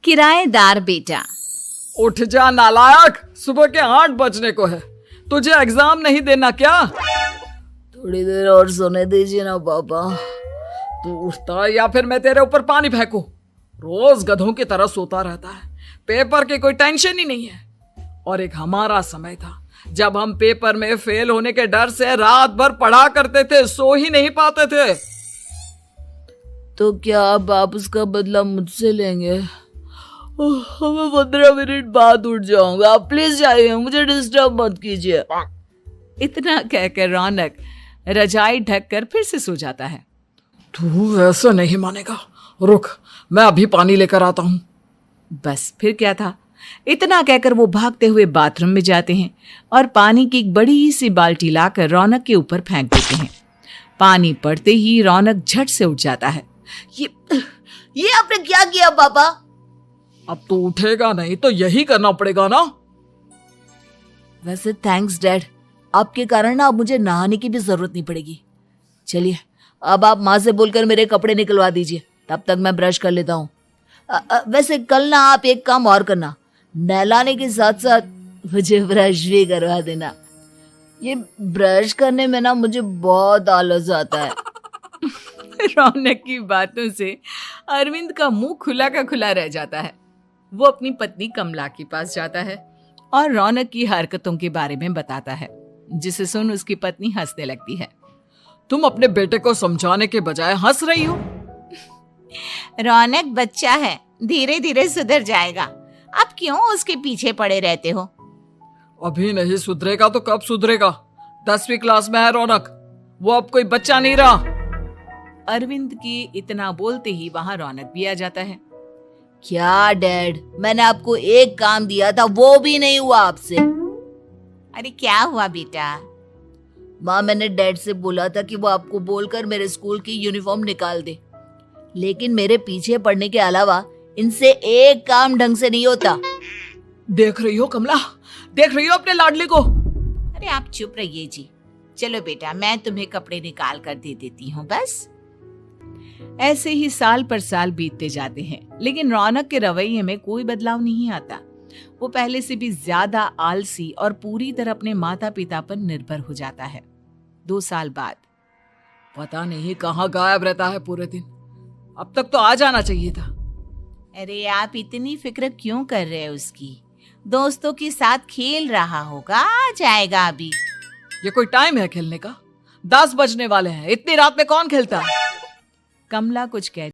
किराएदार बेटा। उठ जा नालायक, सुबह के 8 बजने को है। तुझे एग्जाम नहीं देना क्या? थोड़ी देर और सोने दीजिए ना पापा। तू उठता या फिर मैं तेरे ऊपर पानी फेंकूं? रोज गधों की तरह सोता रहता है। पेपर की कोई टेंशन ही नहीं है। और एक हमारा समय था जब हम पेपर में फेल होने के डर से रात भर पढ़ा करते थे, सो ही नहीं पाते थे। तो क्या अब आप उसका बदला मुझसे लेंगे? मैं 15 मिनट बाद उठ जाऊंगा, आप प्लीज जाइए, मुझे डिस्टर्ब मत कीजिए। इतना कहकर रौनक रजाई ढककर फिर से सो जाता है। तू ऐसा नहीं मानेगा, रुक मैं अभी पानी लेकर आता हूं। बस फिर क्या था, इतना कहकर वो भागते हुए बाथरूम में जाते हैं और पानी की एक बड़ी सी बाल्टी लाकर रौनक के ऊपर फेंक देते हैं। पानी पड़ते ही रौनक झट से उठ जाता है। ये आपने क्या किया पापा? अब तो उठेगा नहीं तो यही करना पड़ेगा ना। वैसे थैंक्स डैड, आपके कारण ना अब मुझे नहाने की भी जरूरत नहीं पड़ेगी। चलिए अब आप माँ से बोलकर मेरे कपड़े निकलवा दीजिए, तब तक मैं ब्रश कर लेता हूँ। वैसे कल ना आप एक काम और करना, नहलाने के साथ साथ मुझे ब्रश भी करवा देना। ये ब्रश करने में ना मुझे बहुत आलस आता है। रौनक की बातों से अरविंद का मुंह खुला का खुला रह जाता है। वो अपनी पत्नी कमला के पास जाता है और रौनक की हरकतों के बारे में बताता है, जिसे सुन उसकी पत्नी हंसने लगती है। तुम अपने बेटे को समझाने के बजाय हंस रही हो। रौनक बच्चा है, धीरे धीरे सुधर जाएगा। आप क्यों उसके पीछे पड़े रहते हो? अभी नहीं सुधरेगा तो कब सुधरेगा? 10वीं क्लास में है रौनक, वो अब कोई बच्चा नहीं रहा। अरविंद की इतना बोलते ही वहां रौनक भी आ जाता है। क्या डैड, मैंने आपको एक काम दिया था, वो भी नहीं हुआ आपसे। अरे क्या हुआ बेटा? माँ, मैंने डैड से बोला था कि वो आपको बोलकर मेरे स्कूल की यूनिफॉर्म निकाल दे, लेकिन मेरे पीछे पड़ने के अलावा इनसे एक काम ढंग से नहीं होता। देख रही हो कमला, देख रही हो अपने लाडले को? अरे आप चुप रहिए जी। चलो बेटा, मैं तुम्हें कपड़े निकाल कर दे देती हूँ। बस ऐसे ही साल पर साल बीतते जाते हैं, लेकिन रौनक के रवैये में कोई बदलाव नहीं आता। वो पहले से भी ज्यादा आलसी और पूरी तरह अपने माता पिता पर निर्भर हो जाता है। 2 साल बाद पता नहीं कहाँ गायब रहता है पूरे दिन। अब तक तो आ जाना चाहिए था। अरे आप इतनी फिक्र क्यों कर रहे हैं उसकी? दोस्तों के साथ खेल रहा होगा, आ जाएगा अभी। ये कोई टाइम है खेलने का? 10 बजने वाले हैं, इतनी रात में कौन खेलता है? कमला कुछ कह